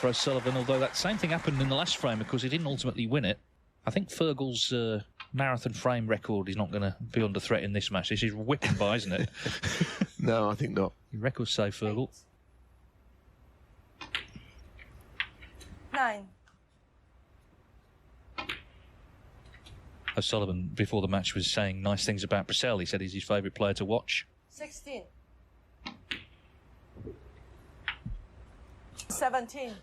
for O'Sullivan, although that same thing happened in the last frame because he didn't ultimately win it. I think Fergal's marathon frame record is not going to be under threat in this match. This is whipping by, isn't it? No, I think not. Your record's safe, Fergal. 9. O'Sullivan, before the match, was saying nice things about Brecel. He said he's his favourite player to watch. 16. 17.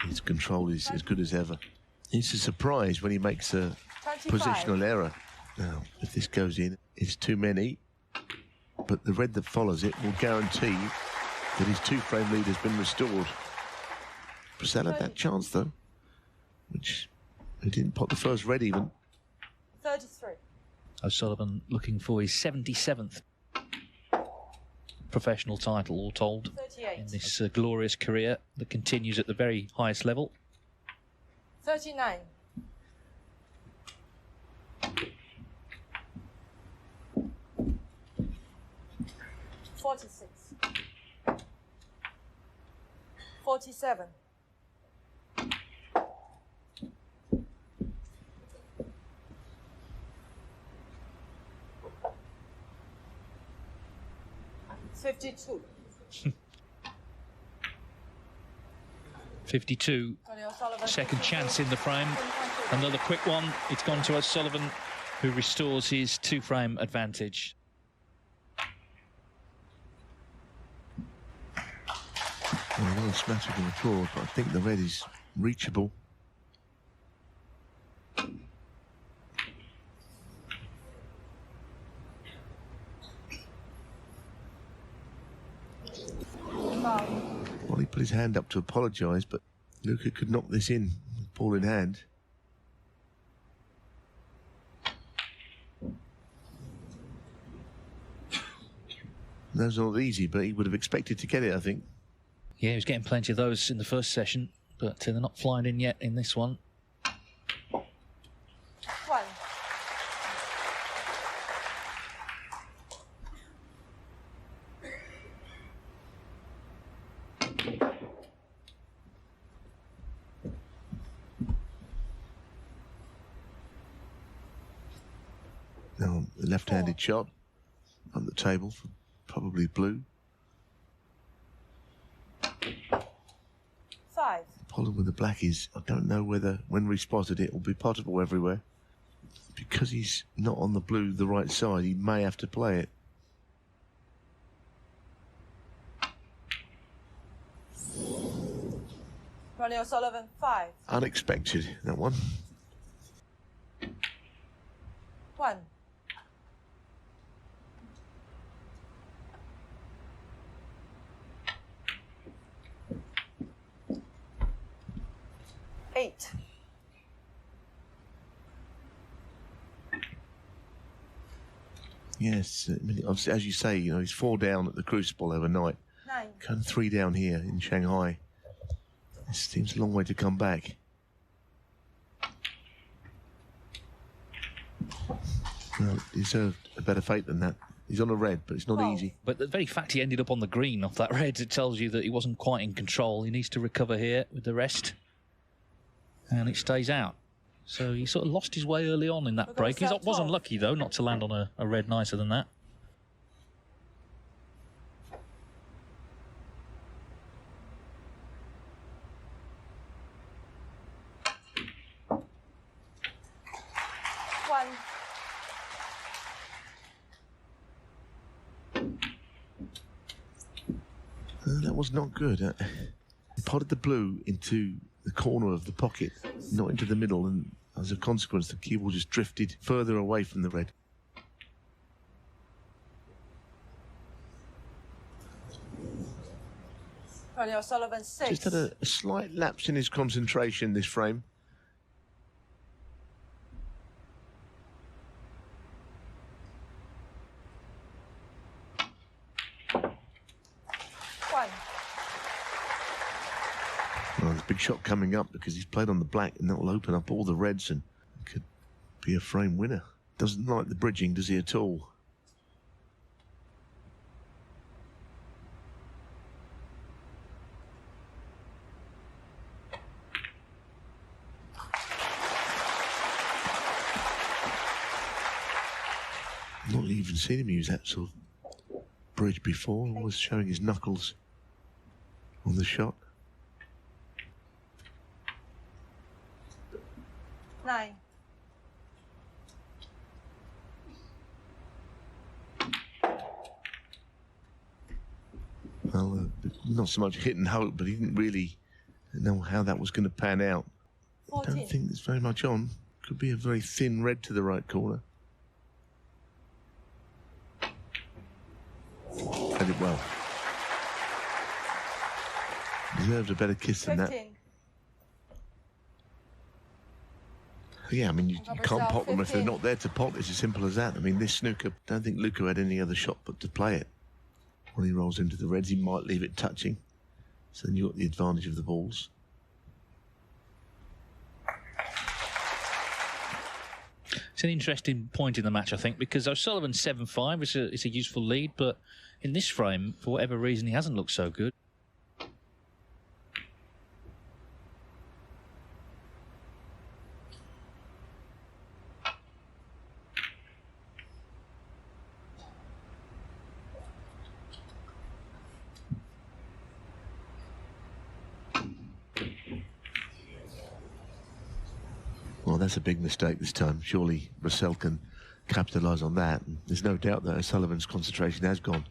His control is as good as ever. It's a surprise when he makes a 25. positional error. Now, if this goes in, it's too many. But the red that follows it will guarantee that his two-frame lead has been restored. Brecel had that chance, though, which he didn't pot the first red even. 33. O'Sullivan looking for his 77th professional title, all told, 38. in this glorious career that continues at the very highest level. 39. 46. 47. 52. 52. Second chance in the frame. Another quick one. It's gone to O'Sullivan, who restores his two-frame advantage. Well, another smattering of applause, but I think the red is reachable. Well, he put his hand up to apologise, but Luca could knock this in with ball in hand. Those are not easy, but he would have expected to get it, I think. Yeah, he was getting plenty of those in the first session, but they're not flying in yet in this one. 1. Now, the left-handed shot on the table for probably blue. 5. The problem with the black is, I don't know whether, when we spotted it, will be potable everywhere. Because he's not on the blue, the right side, he may have to play it. Ronnie O'Sullivan, 5. Unexpected, that one. 1. 8. Yes, I mean, as you say, you know, he's 4 down at the Crucible overnight. 9. Kind of 3 down here in Shanghai. It seems a long way to come back. Well, he deserved a better fate than that. He's on a red, but it's not easy. But the very fact he ended up on the green off that red, it tells you that he wasn't quite in control. He needs to recover here with the rest. And it stays out. So he sort of lost his way early on in that break. He was unlucky, though, not to land on a red nicer than that. That was not good. He potted the blue into the corner of the pocket, not into the middle, and as a consequence, the cue ball just drifted further away from the red. Ronnie O'Sullivan, 6. Just had a slight lapse in his concentration this frame. Well, there's a big shot coming up because he's played on the black, and that will open up all the reds and could be a frame winner. Doesn't like the bridging, does he, at all? not even seen him use that sort of bridge before. Always showing his knuckles on the shot. 9. Well, not so much hit and hope, but he didn't really know how that was going to pan out. 14. I don't think it's very much on. Could be a very thin red to the right corner. Played it well. Deserved a better kiss than 15. that. Yeah, I mean, you can't pot them if they're not there to pot. It's as simple as that. I mean, this snooker, I don't think Luca had any other shot but to play it. When he rolls into the reds, he might leave it touching. So then you've got the advantage of the balls. It's an interesting point in the match, I think, because O'Sullivan's 7-5. It's a useful lead, but in this frame, for whatever reason, he hasn't looked so good. Well, that's a big mistake this time. Surely Brecel can capitalise on that. And there's no doubt that O'Sullivan's concentration has gone.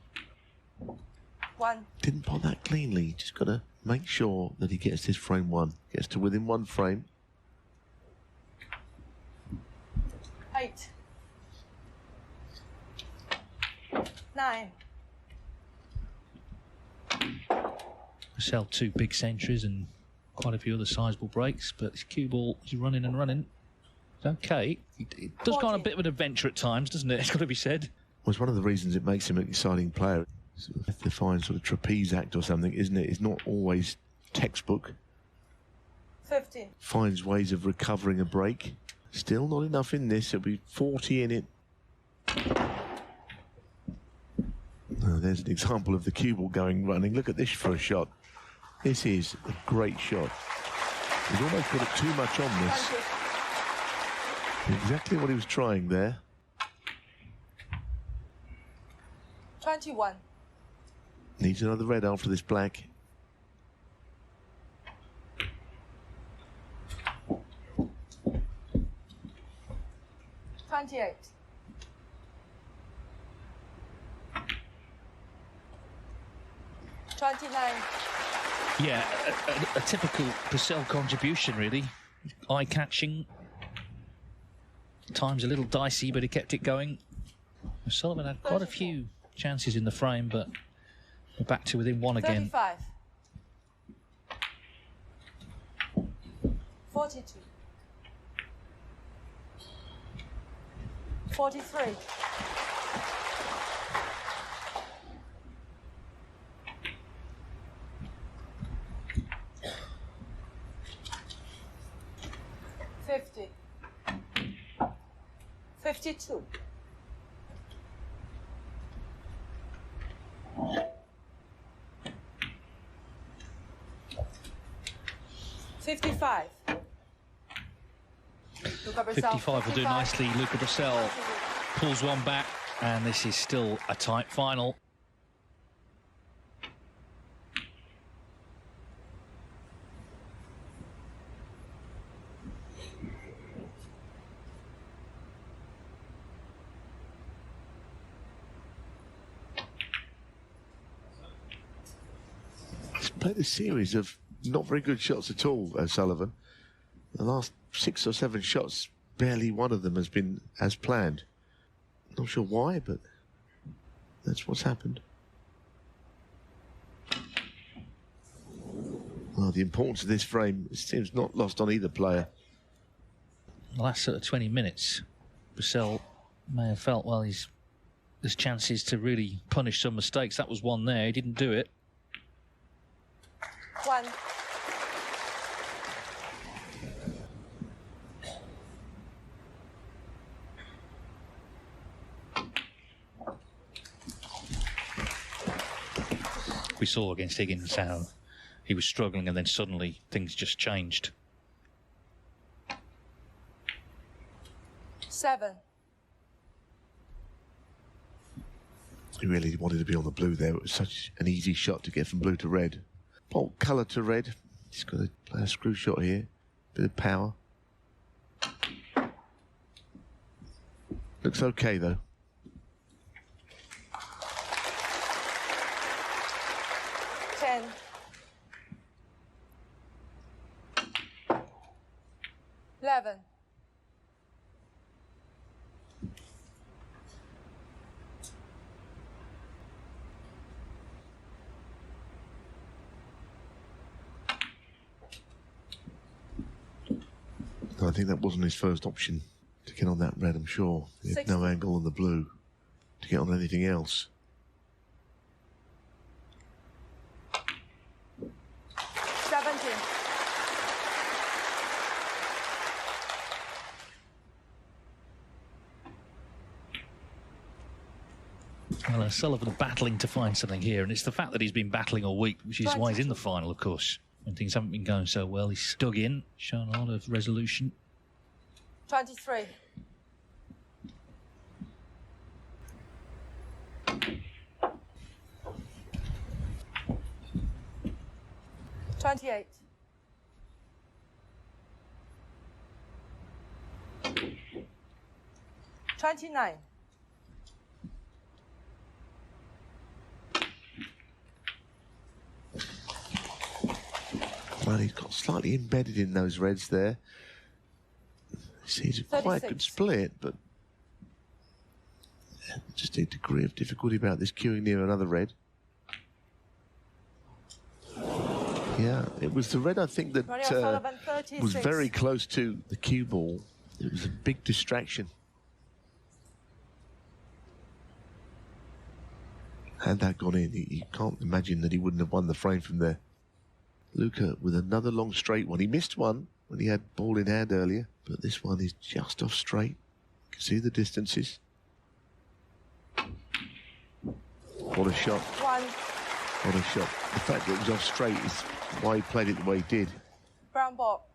1. Didn't pot that cleanly. Just got to make sure that he gets this frame one. Gets to within one frame. 8. 9. Brecel 2 big centuries and quite a few other sizable breaks, but this cue ball is running and running. It's okay. It does go on a bit of an adventure at times, doesn't it? It's got to be said. Well, it's one of the reasons it makes him an exciting player. It's a defined sort of trapeze act or something, isn't it? It's not always textbook. 15. Finds ways of recovering a break. Still not enough in this. There'll be 40 in it. Oh, there's an example of the cue ball going running. Look at this for a shot. This is a great shot. He's almost put it too much on this. Exactly what he was trying there. 21. Needs another red after this black. $28. $29. Yeah, a typical Brecel contribution, really. Eye-catching. Times a little dicey, but he kept it going. O'Sullivan had quite a few chances in the frame, but we're back to within one again. 35. 42. 43. 50. 52. 55. Luca Brecel. 55 will do nicely. Luca Brecel pulls one back, and this is still a tight final. He's played a series of not very good shots at all, O'Sullivan. The last 6 or 7 shots, barely one of them has been as planned. Not sure why, but that's what's happened. Well, the importance of this frame seems not lost on either player. The last sort of 20 minutes, Brecel may have felt, well, there's chances to really punish some mistakes. That was one there. He didn't do it. 1. We saw against Higgins how he was struggling, and then suddenly things just changed. 7. He really wanted to be on the blue there. It was such an easy shot to get from blue to red. Bolt colour to red. He's got to play a screw shot here. Bit of power. Looks okay though. Ten. Eleven. I think that wasn't his first option to get on that red, I'm sure. He had 60. no angle on the blue to get on anything else. 17. Well, O'Sullivan battling to find something here, and it's the fact that he's been battling all week, which is why he's in the final, of course. When things haven't been going so well, he's dug in, shown a lot of resolution. 23. $28. 29. Well, he's got slightly embedded in those reds there. It's a quite 36. good split, but just a degree of difficulty about this queuing near another red. Yeah, it was the red, I think, that Ronnie O'Sullivan, was 36. very close to the cue ball. It was a big distraction. Had that gone in, you can't imagine that he wouldn't have won the frame from there. Luca with another long straight one. He missed one when he had ball in hand earlier, but this one is just off straight. You can see the distances. What a shot. One. What a shot. The fact that it was off straight is why he played it the way he did. Brown ball.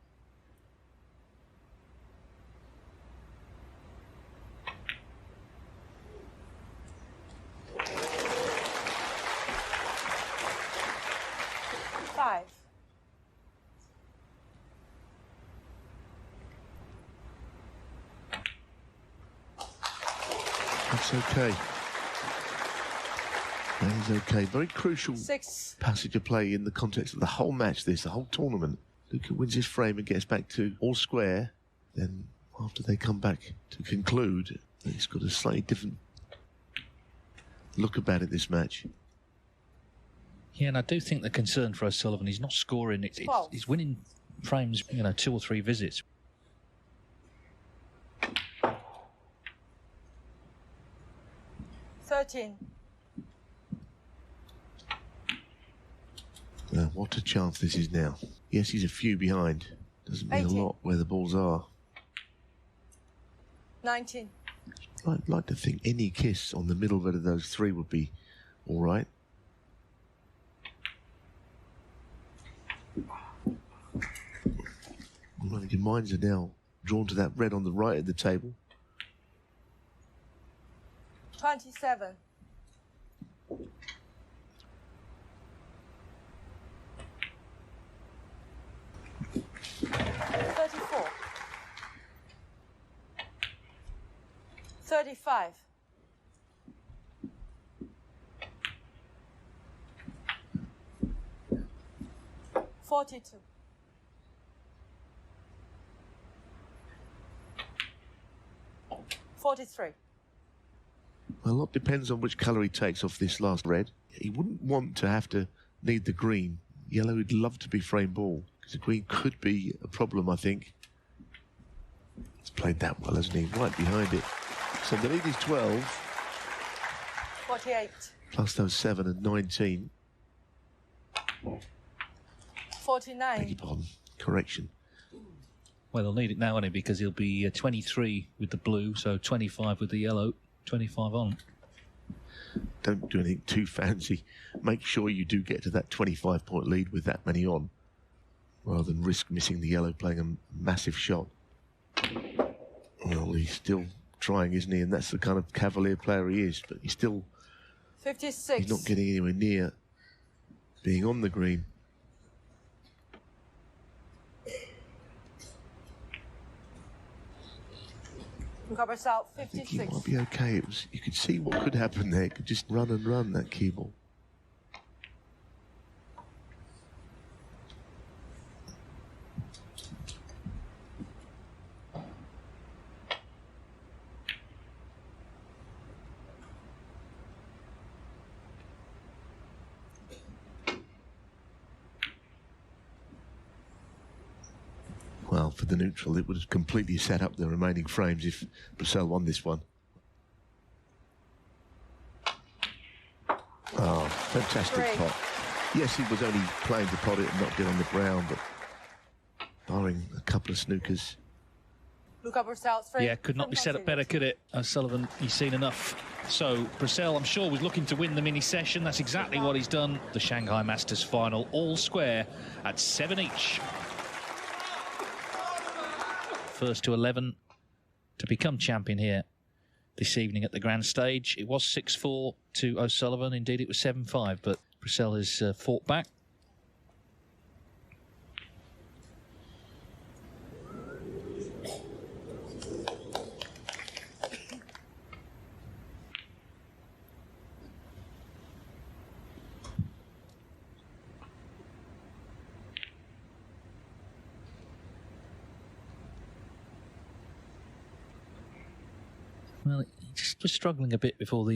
Five. That's okay. That is okay. Very crucial 6. passage of play in the context of the whole match, the whole tournament. Luca wins his frame and gets back to all square. Then after they come back to conclude, he's got a slightly different look about it this match. Yeah, and I do think the concern for O'Sullivan, he's not scoring. He's winning frames, 2 or 3 visits. $13. Now, what a chance this is now. Yes, he's a few behind. Doesn't mean 18. a lot where the balls are. 19. I'd like to think any kiss on the middle red of those 3 would be all right. Well, your minds are now drawn to that red on the right of the table. 27. 34. 35. 42. 43. A lot depends on which colour he takes off this last red. He wouldn't want to have to need the green. Yellow would love to be frame ball, because the green could be a problem, I think. He's played that well, hasn't he? Right behind it. So the lead is 12. 48. Plus those 7 and 19. 49. Beg your pardon. Correction. Well, he'll need it now, won't he? Because he'll be 23 with the blue, so 25 with the yellow, 25 on. Don't do anything too fancy. Make sure you do get to that 25-point lead with that many on, rather than risk missing the yellow playing a massive shot. Well, he's still trying, isn't he? And that's the kind of cavalier player he is, but he's still 56. He's not getting anywhere near being on the green. Luca Brecel, I think he 56. might be okay. You could see what could happen there. It could just run and run, that cue ball. Well, for the neutral, it would have completely set up the remaining frames if Brecel won this one. Oh, fantastic pot. Yes, he was only playing to pot it and not get on the ground, but barring a couple of snookers. Luca Brecel, Yeah, could not be set up better, could it? O'Sullivan, he's seen enough. So Brecel, I'm sure, was looking to win the mini session. That's exactly what he's done. The Shanghai Masters final, all square at 7 each. First to 11 to become champion here this evening at the grand stage. It was 6-4 to O'Sullivan. Indeed, it was 7-5, but Brecel has fought back. Well, he just was struggling a bit before the